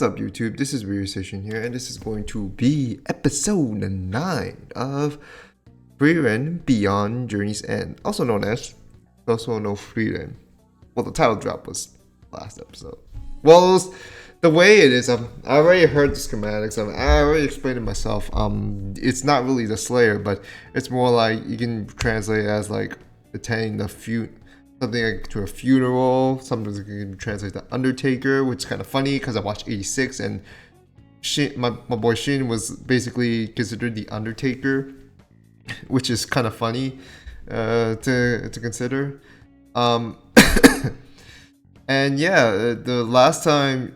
What's up, YouTube? This is Frieren here, and this is going to be episode 9 of Frieren Beyond Journey's End, also known as Sousou no Frieren. Well, the title drop was last episode. Well, the way it is, I already heard the schematics. I already explained it myself. It's not really the Slayer, but it's more like you can translate it as like attending something like to a funeral. Sometimes you can translate the Undertaker, which is kind of funny because I watched 86 and my boy Shin was basically considered the Undertaker, which is kind of funny to consider. And yeah, the last time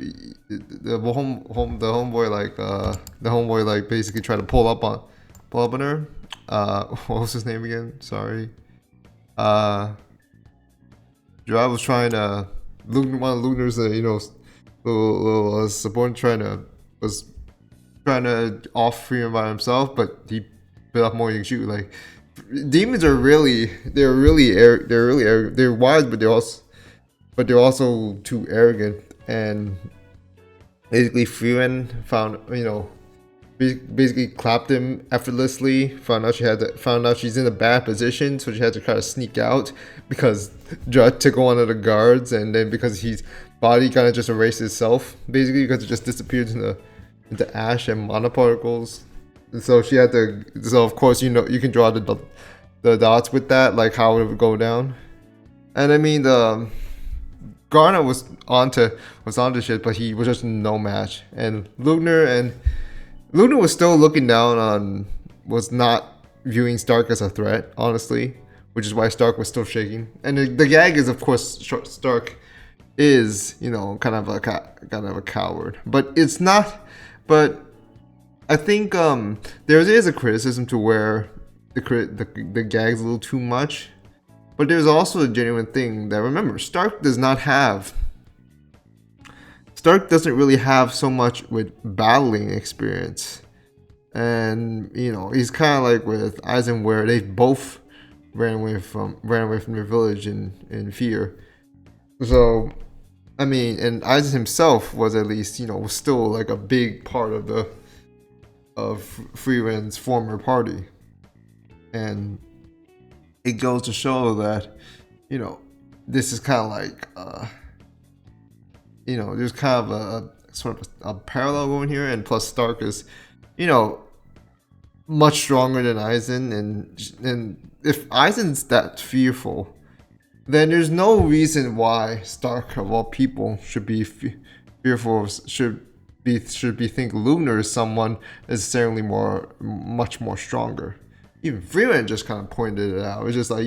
the homeboy like basically tried to pull up on her. What was his name again? Sorry. Gerard was trying to one of Lugnar's little subordinate was trying to off Frieren by himself, but he bit off more than you can chew. Like, demons are they're wise, but they're also too arrogant. And basically Frieren basically clapped him effortlessly. Found out she's in a bad position, so she had to try to sneak out because Judd took one of the guards, and then because his body kind of just erased itself, basically because it just disappeared into ash and monoparticles. And so she had to. So of course you can draw the dots with that, like how it would go down. And I mean Garner was onto shit, but he was just no match. And Lugnar was still looking down was not viewing Stark as a threat, honestly, which is why Stark was still shaking. And the gag is, of course, Stark is, kind of a coward, but it's not. But I think there is a criticism to where the gag's a little too much, but there's also a genuine thing that, remember, Stark doesn't really have so much with battling experience. And, he's kind of like with Eisen, where they both ran away from their village in fear. So, I mean, and Eisen himself was at least, was still like a big part of Frieren's former party. And it goes to show that, this is kind of like, there's kind of a sort of a parallel going here, and plus Stark is, much stronger than Eisen, and if Eisen's that fearful, then there's no reason why Stark of all people should be fearful. Should be think Lugnar is someone necessarily much more stronger. Even Frieren just kind of pointed it out. It's just like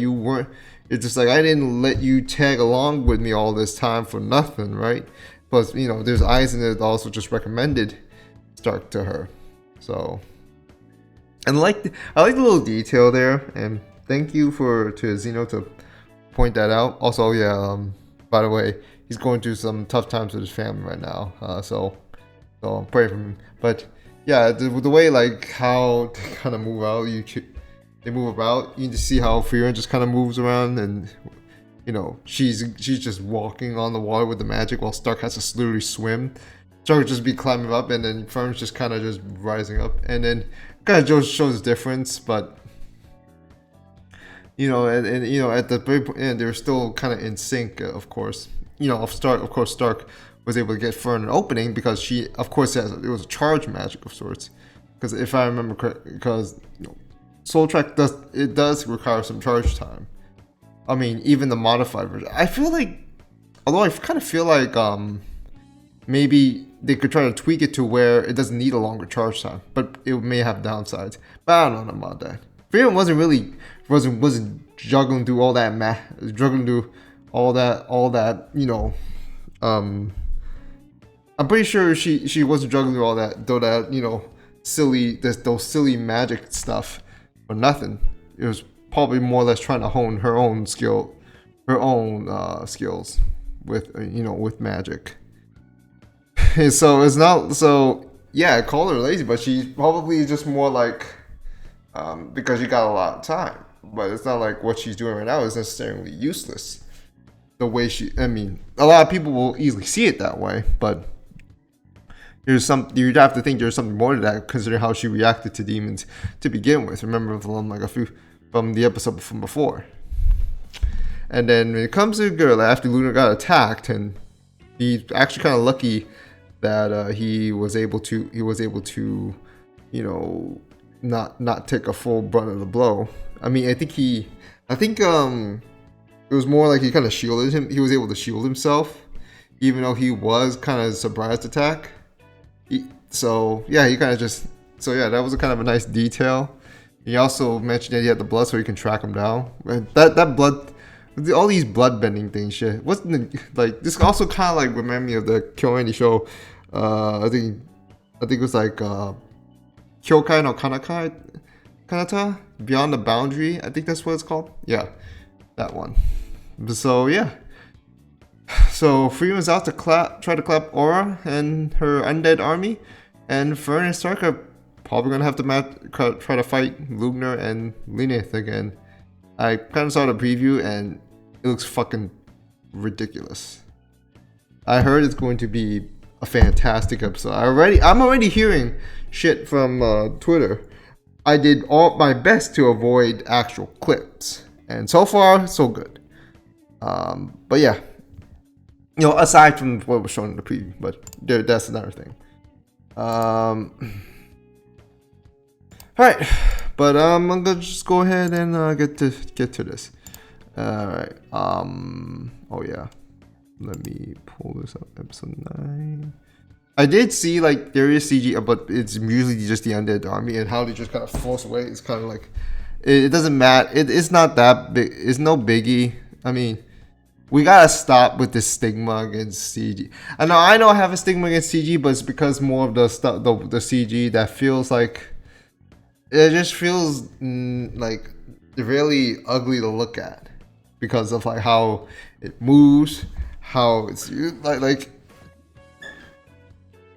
It's just like, I didn't let you tag along with me all this time for nothing, right? Plus, there's Eisen that also just recommended Stark to her. So, and I like the little detail there, and thank you to Zeno to point that out. Also, yeah, by the way, he's going through some tough times with his family right now. So I'm praying for him. But yeah, the way like how they kind of move out, they move about. You can just see how Frieren just kind of moves around, and she's just walking on the water with the magic, while Stark has to literally swim. Stark would just be climbing up, and then Fern's just kind of just rising up, and then kind of just shows difference. But and at the very end, they're still kind of in sync. Of course, Stark was able to get Fern an opening because she, of course, it was a charge magic of sorts. Because if I remember correctly, because Soul Track does require some charge time. I mean, even the modified version. I feel like, although I kind of feel like maybe they could try to tweak it to where it doesn't need a longer charge time, but it may have downsides. But I don't know about that. Frieren wasn't juggling through all that I'm pretty sure she wasn't juggling through all that, though, those silly magic stuff for nothing. It was probably more or less trying to hone her own skills with magic. So it's not, so yeah, I call her lazy, but she's probably just more like because she got a lot of time. But it's not like what she's doing right now is necessarily useless. The way a lot of people will easily see it that way, but you'd have to think there's something more to that, considering how she reacted to demons to begin with. Remember from like a few from the episode from before. And then when it comes to Girl, after Luna got attacked, and he's actually kind of lucky that he was able to you know, not take a full brunt of the blow. I mean, I think it was more like he kind of shielded him. He was able to shield himself, even though he was kind of surprised attack. So yeah, that was a kind of a nice detail. He also mentioned that he had the blood, so he can track him down. That blood, all these blood bending things, shit. Wasn't like this? Also kind of like remind me of the Kyoani show. I think it was like Kyokai no Kanata, Beyond the Boundary. I think that's what it's called. Yeah, that one. So yeah. So Frieren's out to try to clap Aura and her undead army, and Fern and Stark are probably gonna have to try to fight Lugner and Lineth again. I kind of saw the preview and it looks fucking ridiculous. I heard it's going to be a fantastic episode. I'm already hearing shit from Twitter. I did all my best to avoid actual clips, and so far so good. But yeah. You know, aside from what was shown in the preview, but that's another thing. All right, but I'm gonna just go ahead and get to this. All right. Oh yeah. Let me pull this up. Episode 9. I did see like there is CG, but it's usually just the undead army and how they just kind of force away. It's kind of like it doesn't matter. It's not that big. It's no biggie. I mean. We gotta stop with this stigma against CG. I know I have a stigma against CG, but it's because more of the stuff, the CG that feels like it just feels like really ugly to look at because of like how it moves, how it's like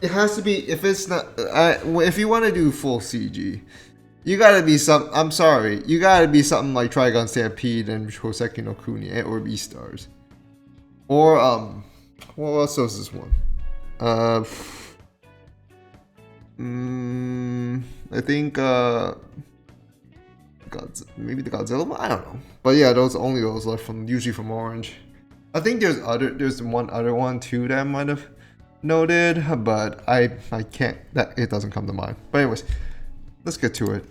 it has to be. If it's not, if you want to do full CG, you gotta be some. I'm sorry, you gotta be something like Trigon Stampede and Hoseki no Kuni or Beastars. Or what else was this one? I think maybe the Godzilla one. I don't know, but yeah, those left from usually from Orange. I think there's one other one too that I might have noted, but I can't. That it doesn't come to mind. But anyways, let's get to it.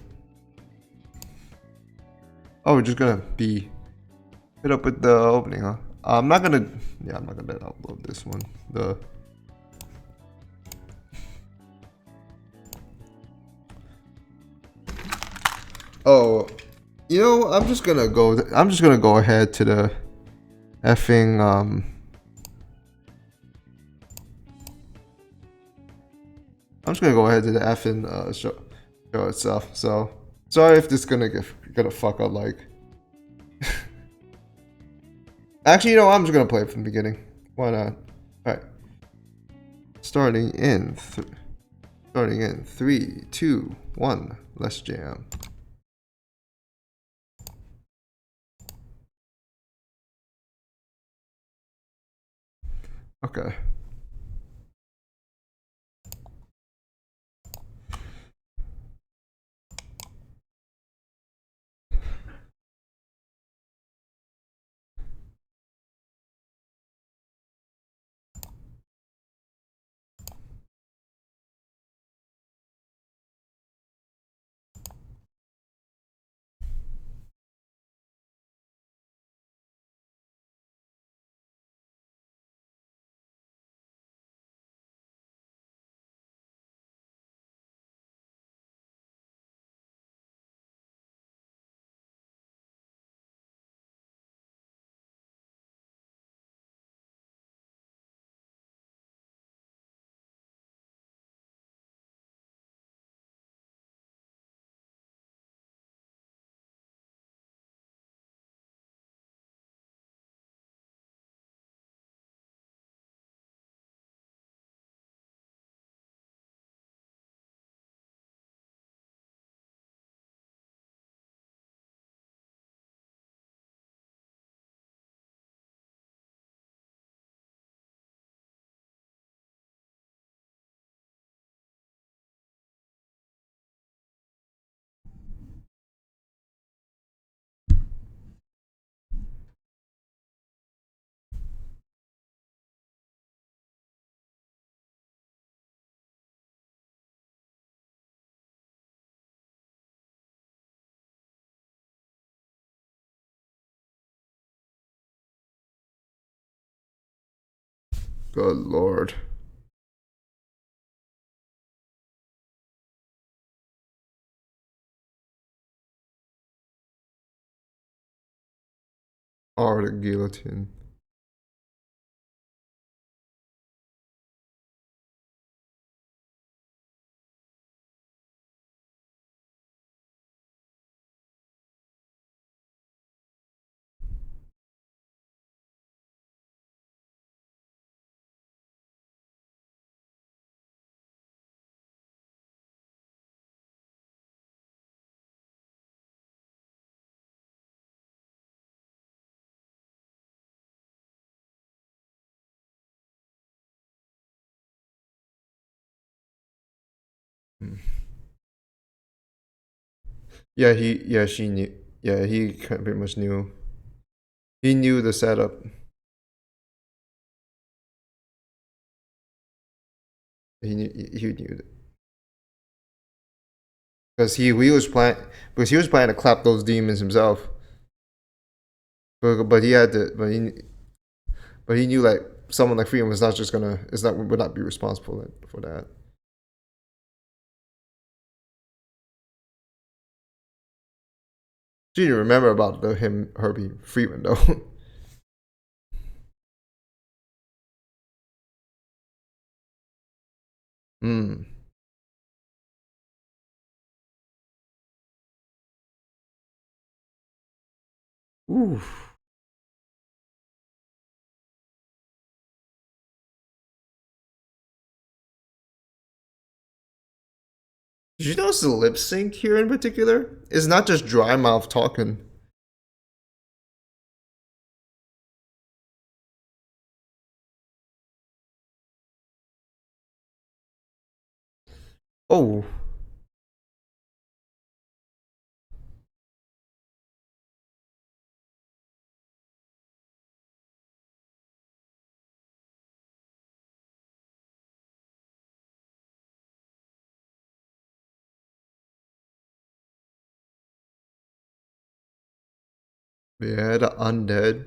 Oh, we're just gonna be hit up with the opening, huh? I'm not gonna upload this one. You know, I'm just gonna go ahead to the effing I'm just gonna go ahead to the effing show itself. So sorry if this is gonna fuck up like. Actually, you know, I'm just gonna play it from the beginning. Why not? All right. Starting in 3, 2, 1. Let's jam. Okay. Good lord. Or the guillotine. She knew. Yeah, he pretty much knew. He knew the setup. He knew it because he was planning to clap those demons himself. But he had to. But he knew like someone like Frieren was not just gonna. Is not would not be responsible for that. She didn't remember about her being Frieren though. Hmm. Ooh. Did you notice the lip sync here in particular? It's not just dry mouth talking. Oh. Yeah, the undead.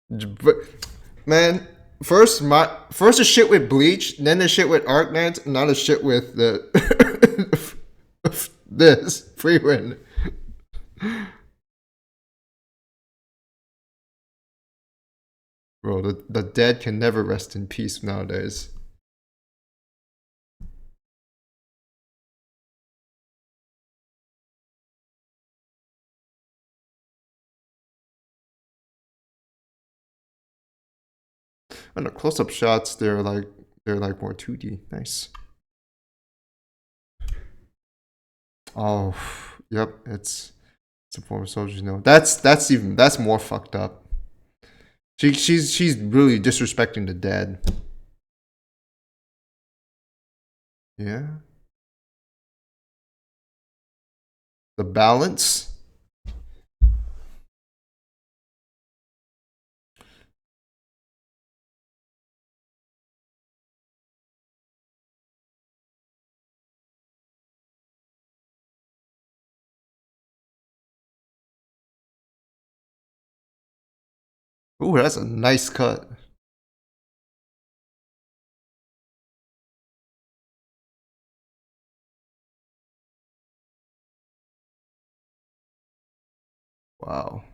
But man, first the shit with Bleach, then the shit with Arknight, now the shit with the this Frieren. Bro, the dead can never rest in peace nowadays. And the close-up shots, they're like more 2D. Nice. Oh, yep. It's a former soldier. No, that's more fucked up. She's really disrespecting the dead. Yeah. The balance. Ooh, that's a nice cut. Wow.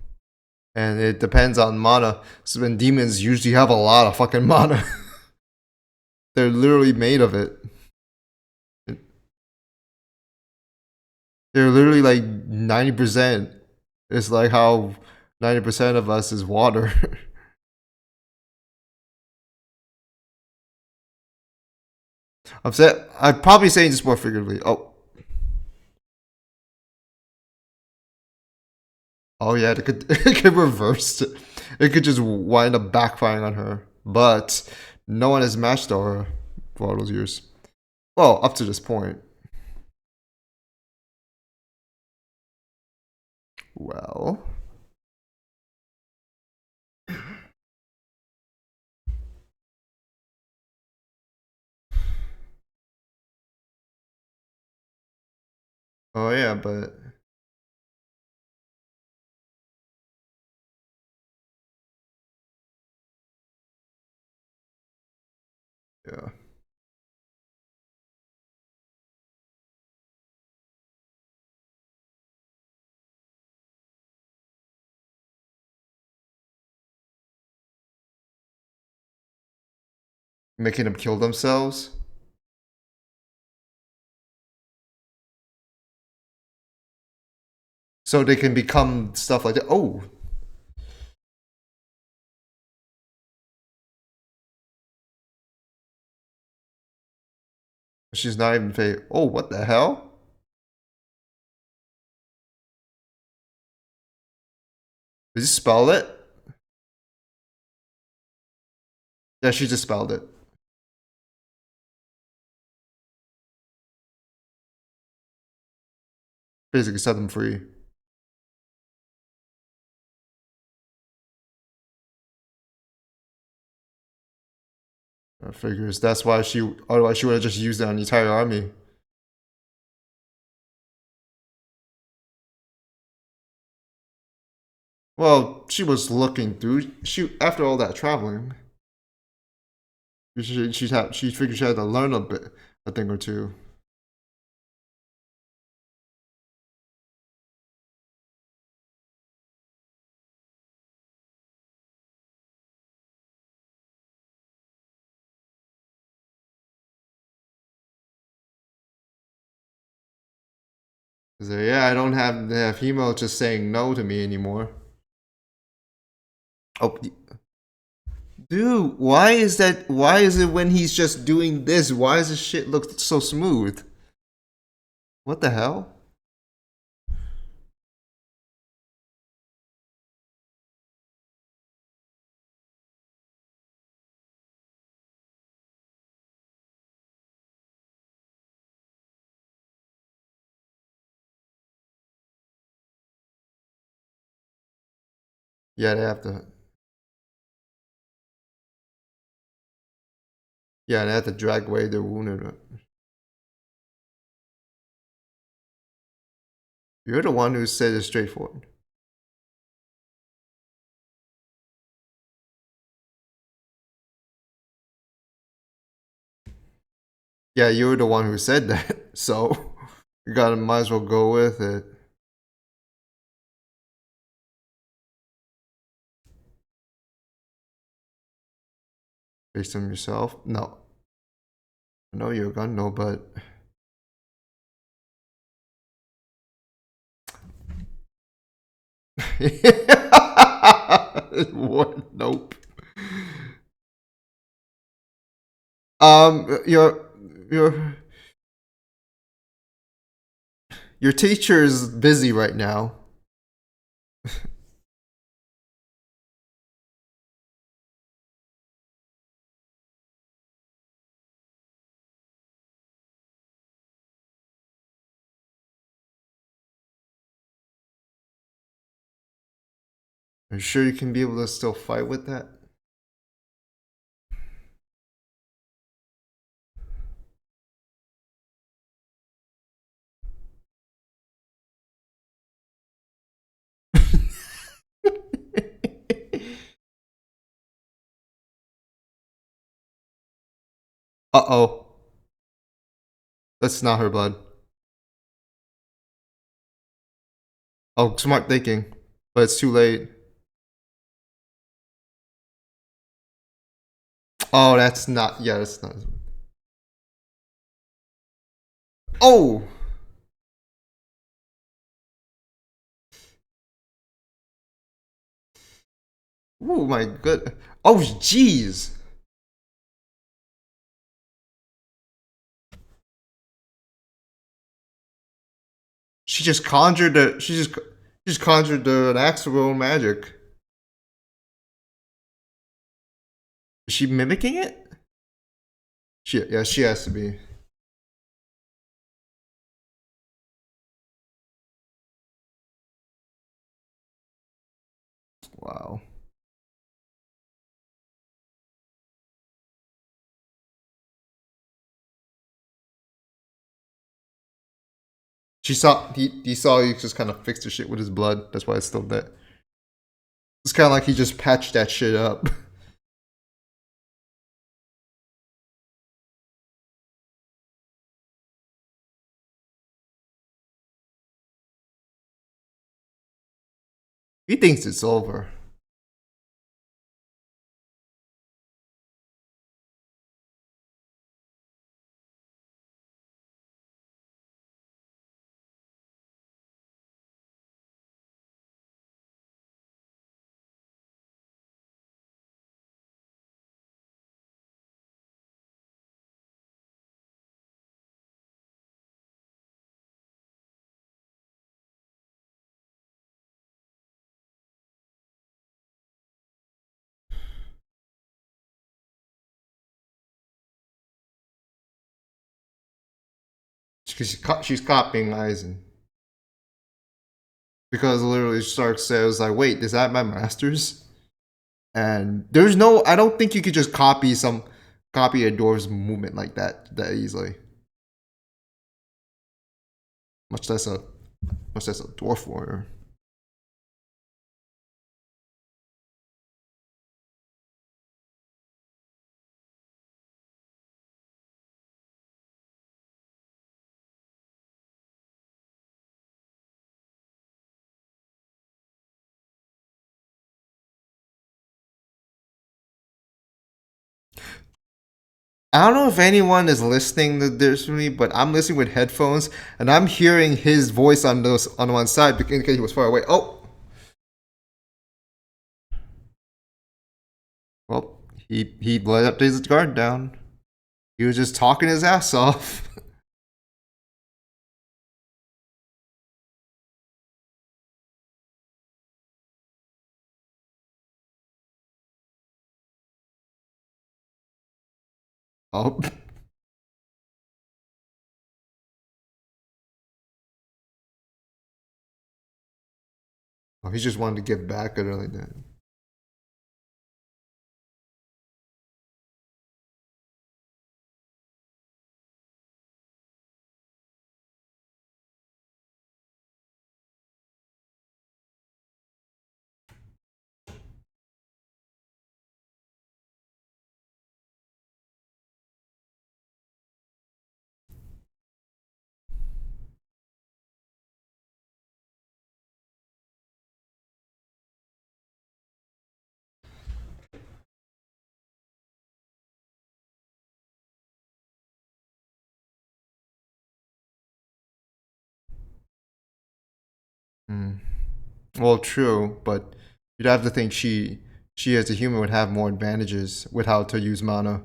And it depends on mana. So when demons usually have a lot of fucking mana. They're literally made of it. They're literally like 90%. It's like how 90% of us is water. I'm probably saying this more figuratively. Oh yeah, it could reverse it. It could just wind up backfiring on her. But no one has matched Aura for all those years. Well, up to this point. Well. Oh yeah, but Yeah. Making them kill themselves. So they can become stuff like that. Oh. She's not even fake. Oh, what the hell? Did you spell it? Yeah, she just spelled it. Basically set them free. I figures that's why she. Otherwise, she would have just used it on the entire army. Well, she was looking through. She after all that traveling, she figured she had to learn a thing or two. So yeah, I don't have Hemo just saying no to me anymore. Oh, dude, why is that? Why is it when he's just doing this? Why does this shit look so smooth? What the hell? Yeah, they have to. Yeah, they have to drag away the wounded. You're the one who said it's straightforward. Yeah, you were the one who said that, so you gotta might as well go with it. Based on yourself? No. I know you're a gun, no, but what? Nope. Your your teacher is busy right now. Are you sure you can be able to still fight with that? Uh oh. That's not her blood. Oh, smart thinking. But it's too late. Oh, that's not. Yeah, that's not. Oh! Oh my good. Oh, jeez. She just conjured the. She just conjured an axe of her own magic. Is she mimicking it? Yeah, she has to be. Wow. He saw he just kind of fixed the shit with his blood. That's why it's still there. It's kind of like he just patched that shit up. He thinks it's over. She's copying Eisen. Because literally Stark says like, "Wait, is that my master's?" And there's no, I don't think you could just copy a dwarf's movement like that easily. Much less a dwarf warrior. I don't know if anyone is listening to this with me, but I'm listening with headphones and I'm hearing his voice on one side in case he was far away. Oh, well, he let his guard down. He was just talking his ass off. Oh, oh, he just wanted to get back at her like that. Hmm. Well, true, but you'd have to think she as a human would have more advantages with how to use mana.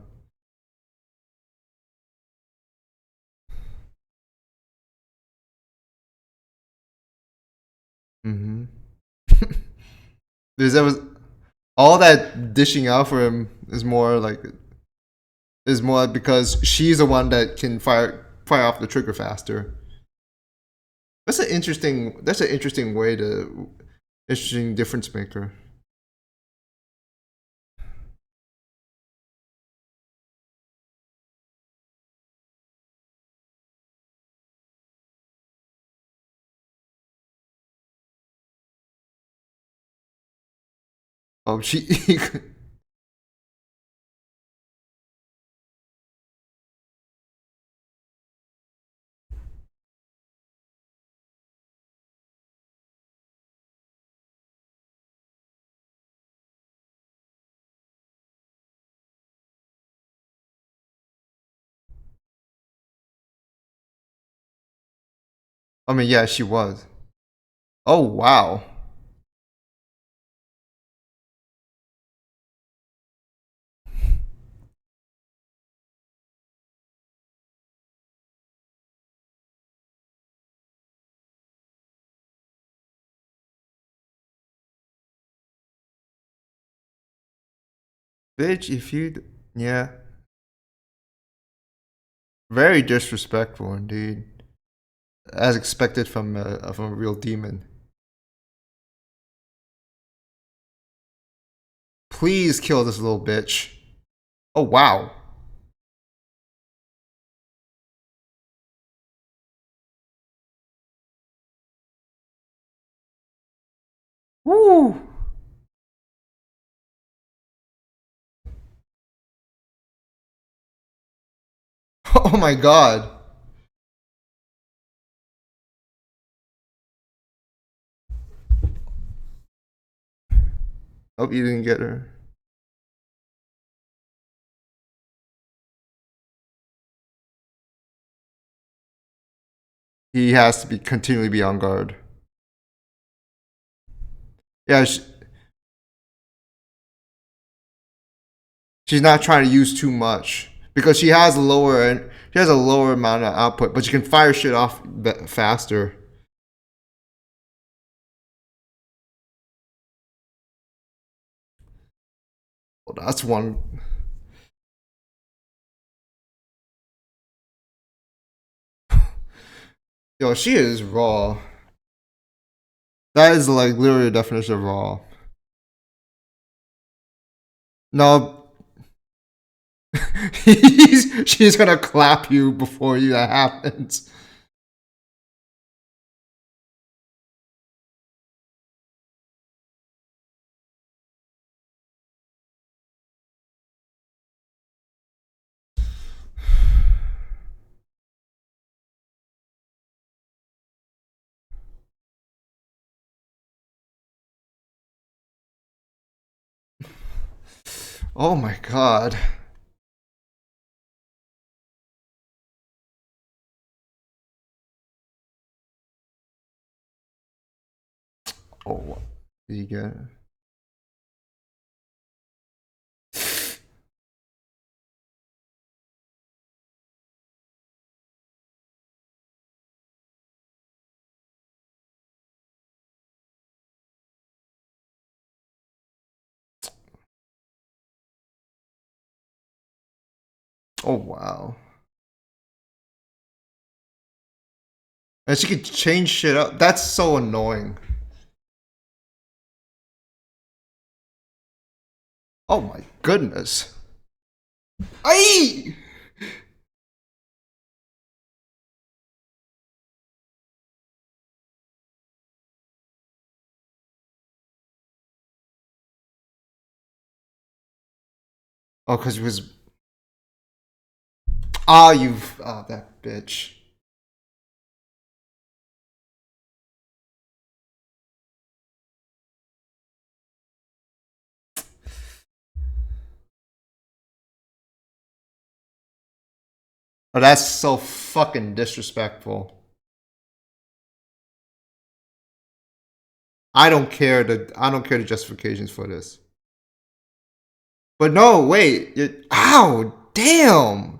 Mm-hmm. There was all that dishing out for him is more because she's the one that can fire off the trigger faster. That's an interesting way to interesting difference maker. Oh, she. I mean, yeah, she was. Oh wow. Bitch, if you, yeah, very disrespectful indeed, as expected from a real demon. Please kill this little bitch. Oh wow. Woo. Oh my god. Hope you didn't get her. He has to be continually be on guard. Yeah, she's not trying to use too much because she has a lower amount of output, but she can fire shit off faster. Well, that's one. Yo, she is raw. That is like literally the definition of raw. No, she's gonna clap you before that happens. Oh my god. Oh, what did you get? Oh wow. And she could change shit up. That's so annoying. Oh my goodness. Aye! Oh, because he was. Ah, you've. Ah, that bitch. Oh, that's so fucking disrespectful. I don't care the justifications for this. But no, wait. Ow, damn.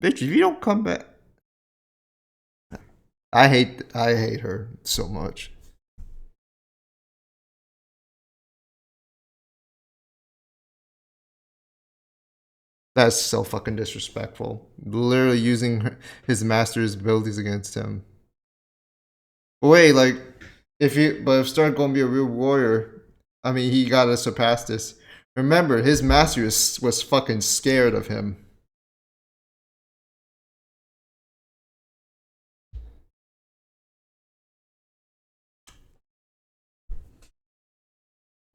Bitch, if you don't come back. I hate her so much. That's so fucking disrespectful. Literally using his master's abilities against him. But wait, like, if Stark gonna be a real warrior, I mean, he gotta surpass this. Remember, his master was fucking scared of him.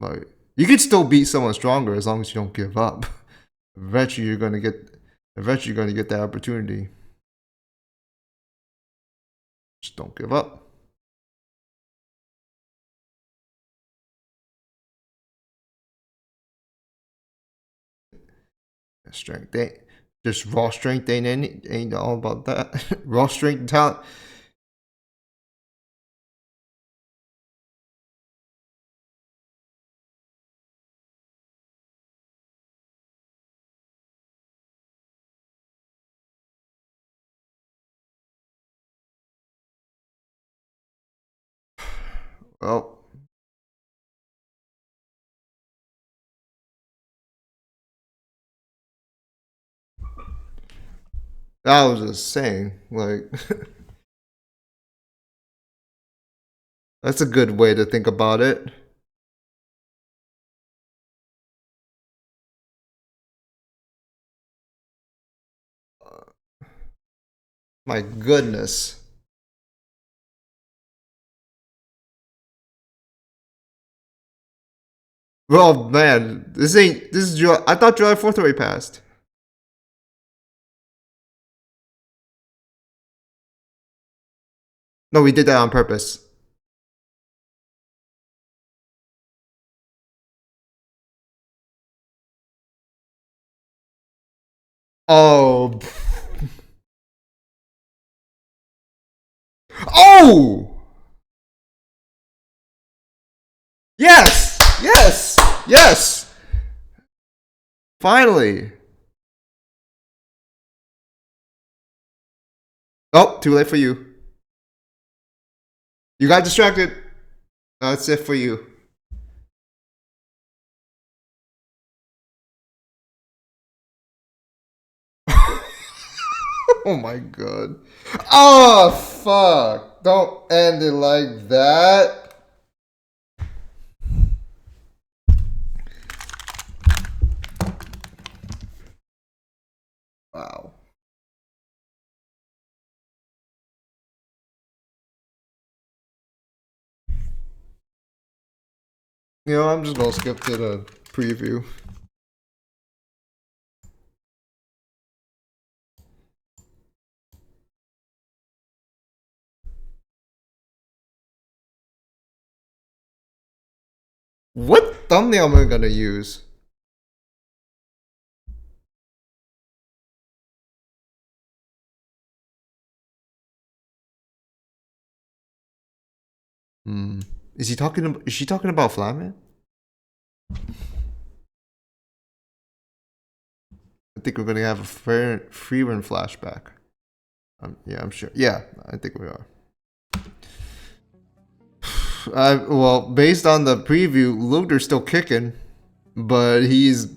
Like, you could still beat someone stronger as long as you don't give up. Eventually, you're gonna get. Eventually, you're gonna get that opportunity. Just don't give up. Strength ain't just raw strength ain't all about that. Raw strength and talent. Well, I was just saying, like, that's a good way to think about it. My goodness. Well, man, this ain't. This is July. I thought July 4th already passed. No, we did that on purpose. Oh. Oh! Yes! Yes! Yes! Finally. Oh, too late for you. You got distracted. That's it for you. Oh my god. Oh, fuck. Don't end it like that. Wow. You know, I'm just gonna skip to the preview. What thumbnail am I gonna use? Is she talking about Flatman? I think we're gonna have a Frieren flashback. Yeah, I'm sure. Yeah, I think we are. Well, based on the preview, Luger's still kicking, but he's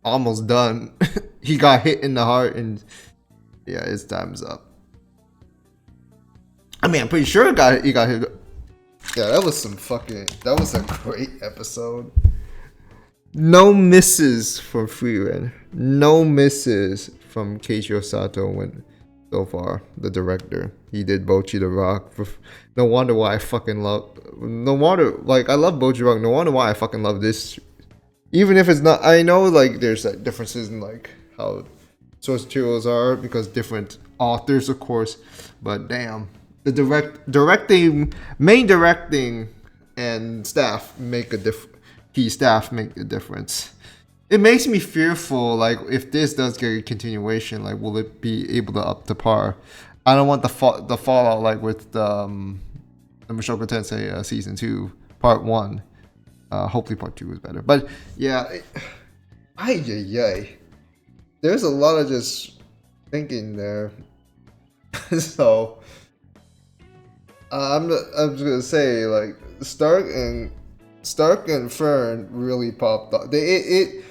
almost done. He got hit in the heart, and yeah, his time's up. I mean, I'm pretty sure he got hit. Yeah, that was a great episode. No misses from Frieren. No misses from Keiichi Osato so far, the director. He did Bocchi the Rock. No wonder why I fucking love. No wonder, like, I love Bocchi the Rock. No wonder why I fucking love this. Even if it's not, I know, like, there's like differences in like how source materials are because different authors, of course. But damn, the main directing, and staff make a key staff make a difference. It makes me fearful, like, if this does get a continuation, like, will it be able to up to par? I don't want the fallout like with the Mushoku Tensei season 2 part 1. Hopefully part 2 is better, but yeah, there's a lot of just thinking there. So I'm just gonna say, like, Stark and Fern really popped up. It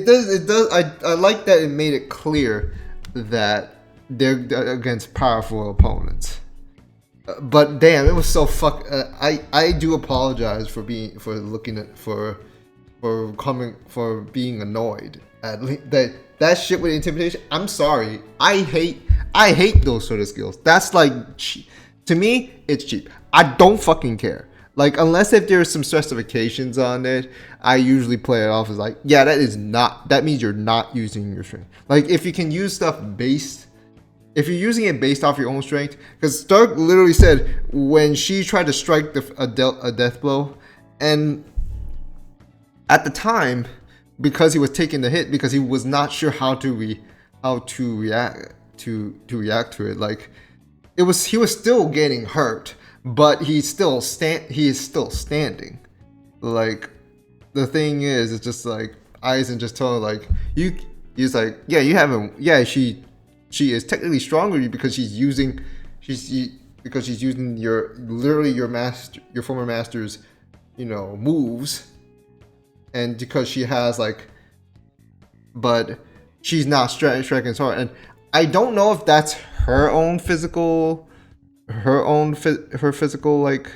does. I like that it made it clear that they're against powerful opponents. But damn, it was so I do apologize for being annoyed at that shit with intimidation. I'm sorry. I hate those sort of skills. That's like, to me, it's cheap. I don't fucking care. Like, unless if there's some specifications on it, I usually play it off as like, yeah, that means you're not using your strength. Like, if you can use stuff if you're using it based off your own strength, because Stark literally said when she tried to strike a death blow, and at the time, because he was taking the hit, because he was not sure how to react to it, like, he was still getting hurt, but he is still standing. Like, the thing is, it's just like Aizen just told her, like, he's like, yeah, you haven't, yeah, she is technically stronger than you because she's using your former master's, moves, and because she has, like, but she's not striking as hard. And I don't know if that's her physical like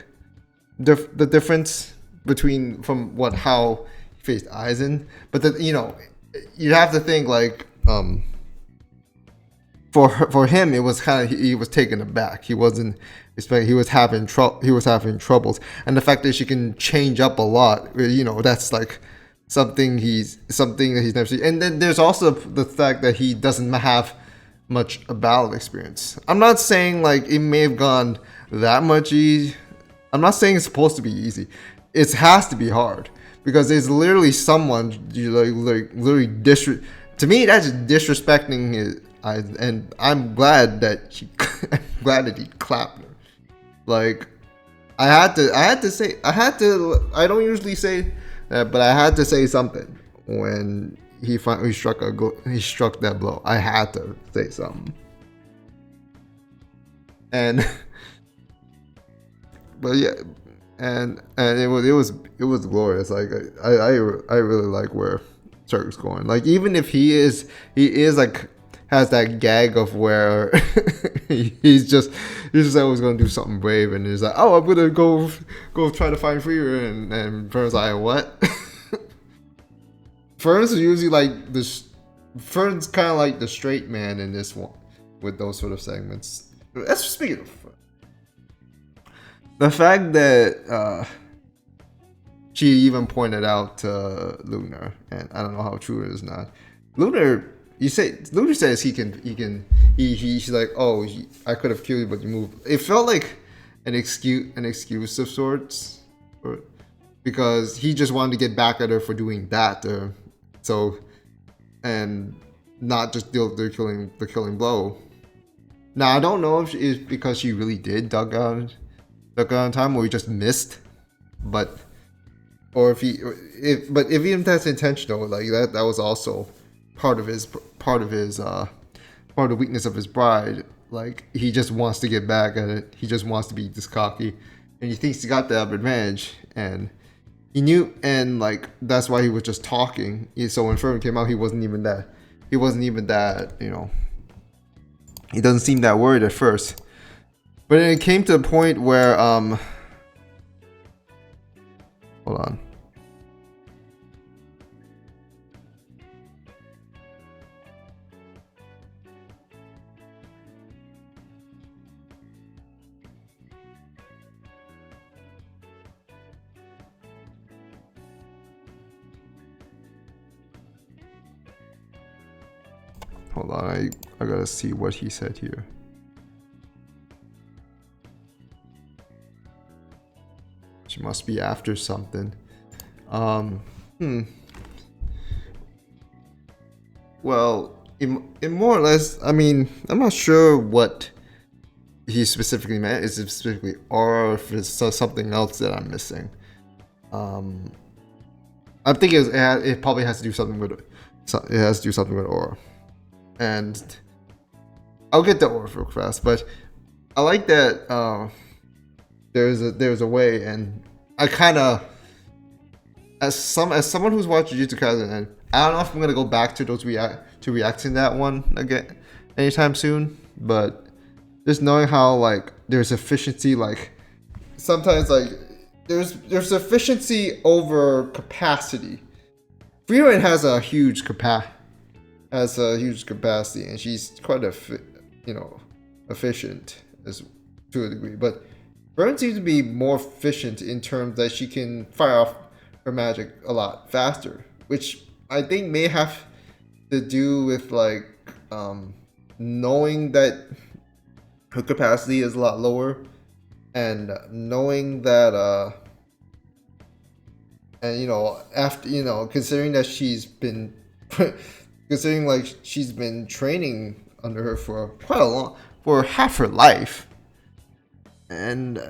the difference from how he faced Aizen, but you have to think, like, for him, it was kind of, he was taken aback. He wasn't expecting. He was having troubles, and the fact that she can change up a lot, that's like something that he's never seen. And then there's also the fact that he doesn't have much battle experience. I'm not saying, like, it may have gone that much easy. I'm not saying it's supposed to be easy. It has to be hard because there's literally someone you like literally to me that's disrespecting his. And I'm glad that I'm glad that he clapped her. Like I had to say I don't usually say that, but I had to say something when he finally struck that blow. I had to say something. And but yeah, and it was glorious. Like I really like where Stark's going. Like even if he is like has that gag of where he's just always gonna do something brave, and he's like, oh, I'm gonna go try to find Frieren, and Fern's like, what? Fern's usually like this. Fern's kind of like the straight man in this one with those sort of segments. Let's speak of the fact that she even pointed out to Lunar, and I don't know how true it is not. Lunar says he's like, oh, I could have killed you, but you moved. It felt like an excuse of sorts, because he just wanted to get back at her for doing that, so, and not just deal the killing blow. Now I don't know if it's because she really did duck out in time, or he just missed, but if even that's intentional, like that was also part of the weakness of his bride. Like he just wants to get back at it. He just wants to be this cocky, and he thinks he got the advantage, and he knew, and like that's why he was just talking. So when Fern came out, he wasn't even that. He doesn't seem that worried at first, but then it came to the point where hold on. Hold on, I gotta see what he said here. She must be after something. Well, in more or less, I mean, I'm not sure what he specifically meant. Is it specifically aura, or if it's something else that I'm missing? I think it probably has to do something with aura. And I'll get the aura real fast, but I like that there's a way, and I kind of, as someone who's watched Jujutsu Kaisen, and I don't know if I'm gonna go back to those reacting that one again anytime soon, but just knowing how like there's efficiency, like sometimes like there's efficiency over capacity. Frieren has a huge capacity, and she's quite efficient as to a degree. But Fern seems to be more efficient in terms that she can fire off her magic a lot faster, which I think may have to do with like knowing that her capacity is a lot lower, and knowing that and after considering that she's been considering like she's been training under her for for half her life, and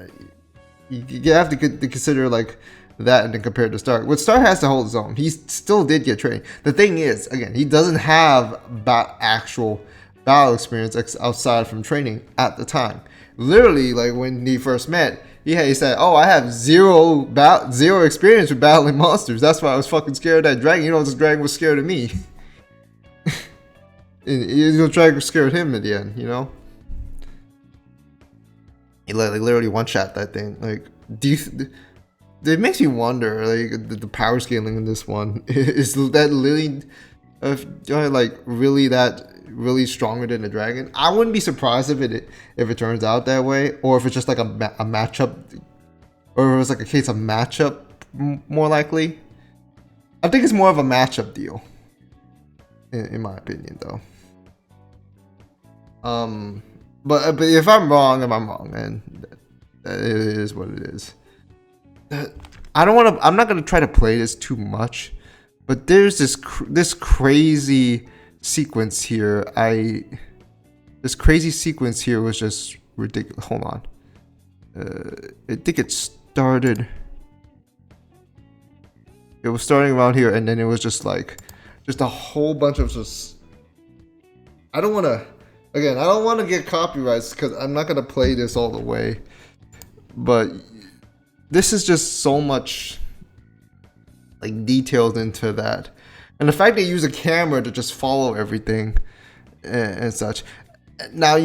you have to consider like that, and then compare to Stark. What Stark has to hold his own. He still did get trained. The thing is, again, he doesn't have actual battle experience outside from training at the time. Literally, like when he first met, he said, "Oh, I have zero experience with battling monsters. That's why I was fucking scared of that dragon. This dragon was scared of me." And dragon scared him at the end. He literally one shot that thing. Like, it makes me wonder, like the power scaling in this one is that really stronger than the dragon. I wouldn't be surprised if it turns out that way, or if it's just like a matchup, or if it was like a case of matchup more likely. I think it's more of a matchup deal, in my opinion, though. But if I'm wrong, and it is what it is. I don't want to. I'm not gonna try to play this too much, but there's this crazy sequence here. This crazy sequence here was just ridiculous. Hold on. I think it started. It was starting around here, and then it was just like, just a whole bunch of just. I don't want to. Again, I don't want to get copyrights because I'm not gonna play this all the way. But this is just so much like detailed into that, and the fact they use a camera to just follow everything and such. Now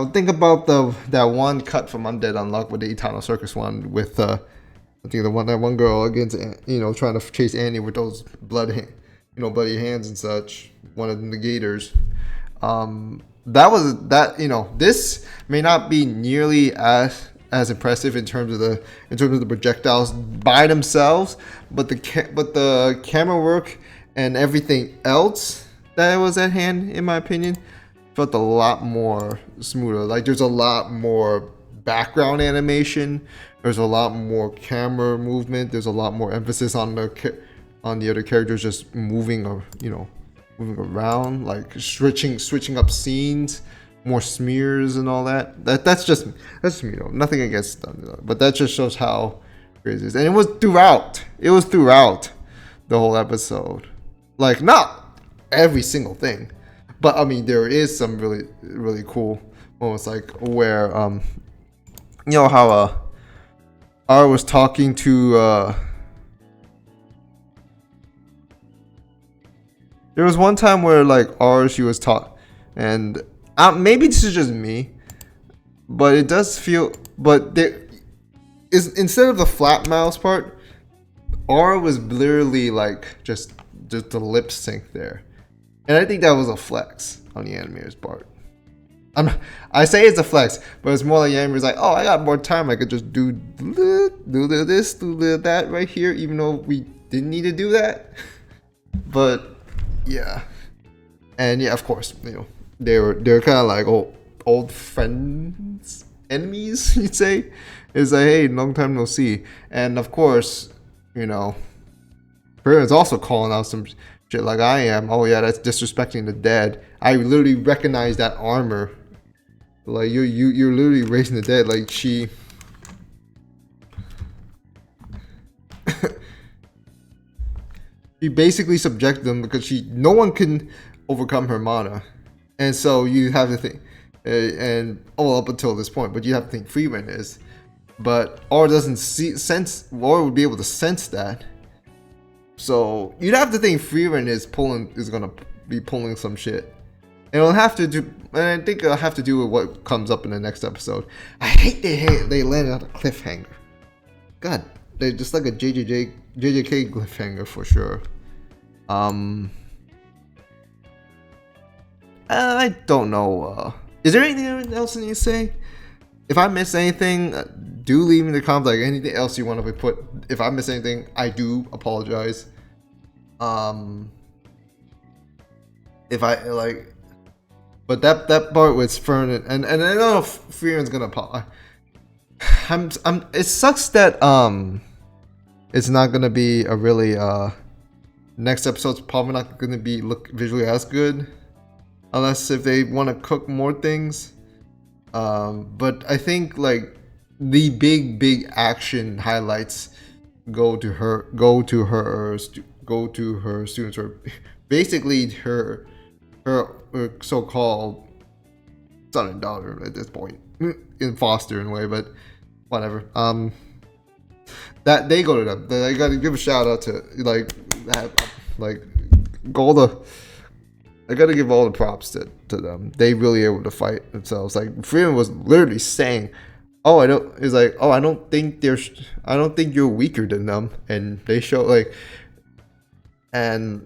think about that one cut from Undead Unluck with the Eternal Circus one with I think that one girl against trying to chase Annie with those bloody hands and such. One of the gators. This may not be nearly as impressive in terms of the projectiles by themselves, but the camera work and everything else that was at hand, in my opinion, felt a lot more smoother. Like there's a lot more background animation, there's a lot more camera movement, there's a lot more emphasis on the other characters just moving around, like switching up scenes, more smears and all that. That's just nothing against them, but that just shows how crazy it is. And it was throughout the whole episode. Like not every single thing, but I mean there is some really really cool moments, like where how Ara was talking to there was one time where like she was taught, and maybe this is just me, but it does feel. But there is, instead of the flat mouse part, Ara was literally like just the lip sync there, and I think that was a flex on the animator's part. I say it's a flex, but it's more like the animator's like, oh, I got more time, I could just do this, do that right here, even though we didn't need to do that, but. Yeah, and yeah, of course, they're kind of like old friends, enemies, you'd say. It's like, hey, long time no see, and of course, Frieren is also calling out some shit like I am. Oh yeah, that's disrespecting the dead. I literally recognize that armor. Like you're literally raising the dead. Like she. She basically subjected them because no one can overcome her mana, and so you have to think, up until this point, but you have to think Frieren is, but Aura doesn't sense. Aura would be able to sense that, so you'd have to think Frieren is gonna be pulling some shit, and it'll have to do. And I think it'll have to do with what comes up in the next episode. I hate they landed on a cliffhanger. God, they're just like a JJK cliffhanger for sure. I don't know. Is there anything else you need to say? If I miss anything, do leave in the comments. Like anything else you want to put. If I miss anything, I do apologize. If I like, but that part with Fern and I don't know if Frieren's gonna apologize. It sucks that it's not gonna be a really next episode's probably not gonna look visually as good, unless if they want to cook more things. But I think like the big action highlights go to her students, or basically her so-called son and daughter at this point, in foster in a way, but whatever. That they go to them. I gotta give a shout out to Golda. I gotta give all the props to them. They really able to fight themselves. Like Frieren was literally saying, "Oh, I don't." It's like, "Oh, I don't think you're weaker than them," and they show like, and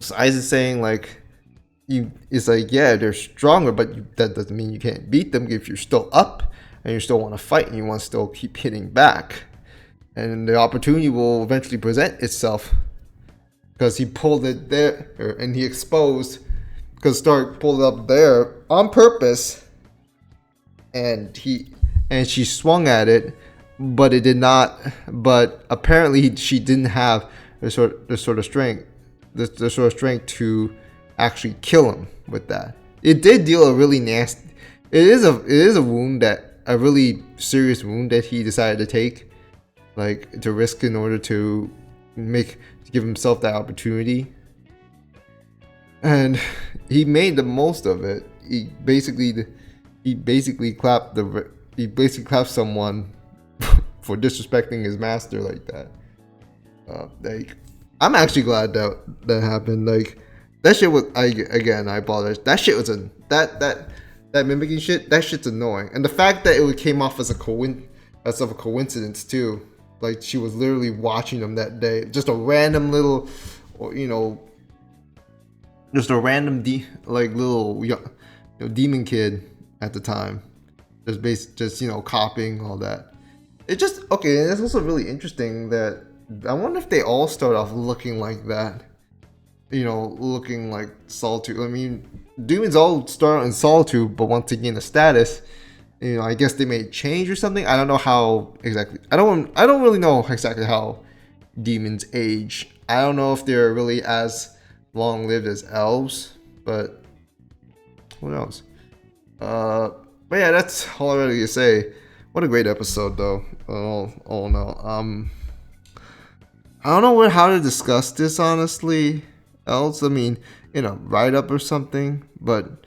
Size is saying like, it's like, yeah, they're stronger, but that doesn't mean you can't beat them if you're still up and you still want to fight and you want to still keep hitting back, and the opportunity will eventually present itself, because he pulled it there and he exposed, because Stark pulled it up there on purpose, and and she swung at it, but it did not. But apparently, she didn't have the sort of strength, the sort of strength to actually kill him with that. It did deal a really nasty. It is a wound, that a really serious wound that he decided to take, like, to risk in order to give himself that opportunity. And he made the most of it. He basically clapped someone for disrespecting his master like that. Like, I'm actually glad that happened. Like, that shit was, I apologize. That shit was that mimicking shit. That shit's annoying. And the fact that it came off as a coincidence too. Like, she was literally watching them that day. Just a random little, just a random demon kid at the time, just copying all that. It just, okay. And it's also really interesting that I wonder if they all start off looking like that, looking like Solitude. I mean, demons all start in Solitude, but once they gain the status, I guess they may change or something. I don't know how exactly. I don't really know exactly how demons age. I don't know if they're really as long lived as elves, but who knows? But yeah, that's all I really to say. What a great episode, though. Oh no. I don't know how to discuss this, honestly. Else, I mean, in a write up or something. But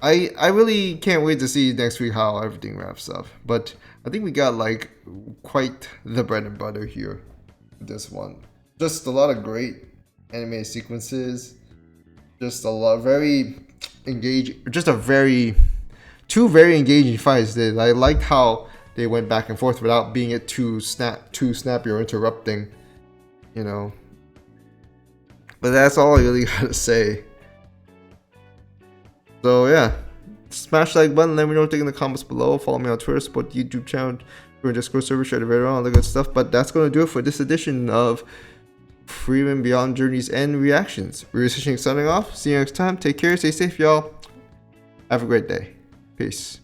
I really can't wait to see next week how everything wraps up. But I think we got like quite the bread and butter here. This one, just a lot of great anime sequences. Just a lot, very engaging. Just two very engaging fights. I liked how they went back and forth without being too snappy or interrupting. But that's all I really gotta say. So yeah, smash the like button. Let me know what you think in the comments below. Follow me on Twitter, support the YouTube channel, join Discord server, share the video, all the good stuff. But that's gonna do it for this edition of Frieren Beyond Journey's End reactions. We're signing off. See you next time. Take care. Stay safe, y'all. Have a great day. Peace.